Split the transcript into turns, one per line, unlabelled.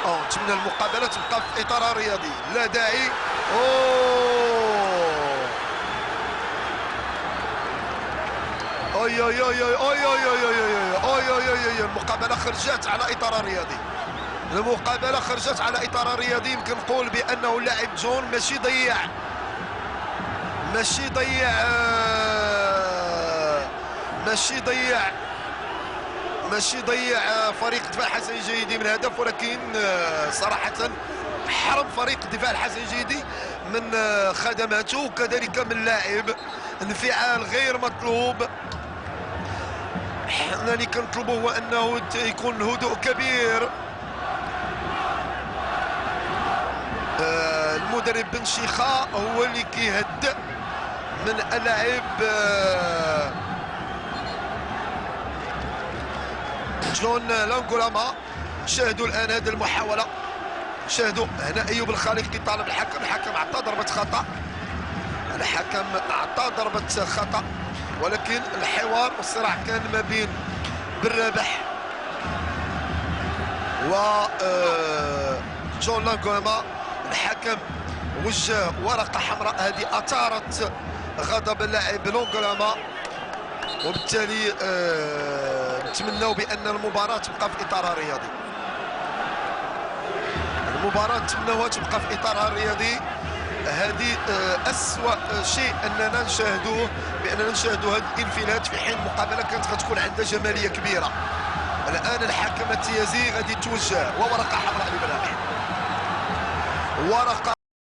نتمنى المقابله تبقى في اطارها رياضي، لا داعي. اوه اوي اوي اوي اوي اوي اوي اوي اوي اوي اوي، المقابله خرجت على اطارها رياضي، المقابله خرجت على اطارها رياضي. يمكن نقول بانه اللاعب جون ماشي ضيع ماشي ضيع ماشي ضيع ماشي ضيع فريق دفاع حسن الجيدي من هدف، ولكن صراحة حرم فريق دفاع الحسن الجيدي من خدماته، وكذلك من لاعب. انفعال غير مطلوب. حنا اللي كنطلبوا هو انه يكون هدوء كبير. المدرب بن شيخة هو اللي كيهدئ من اللاعب جون لانغولاما. شاهدوا الان هذه المحاوله، شاهدوا هنا ايوب الخالق يطالب الحكم، الحكم اعطى ضربه خطا، الحكم اعطى ضربه خطا، ولكن الحوار والصراع كان ما بين بالرابح و جون لانغولاما. الحكم وجه ورقه حمراء، هذه اثارت غضب اللاعب لانغولاما، وبالتالي نتمنوا بان المباراه تبقى في اطارها الرياضي. المباراه نتمنوها تبقى في اطارها الرياضي. هذه اسوأ شيء اننا نشاهدوه، باننا نشاهدوا هذا الانفلات في حين مقابله كانت غتكون عندها جماليه كبيره. الان الحكم التيازي غادي توجه وورقه حمراء للرابح، ورقه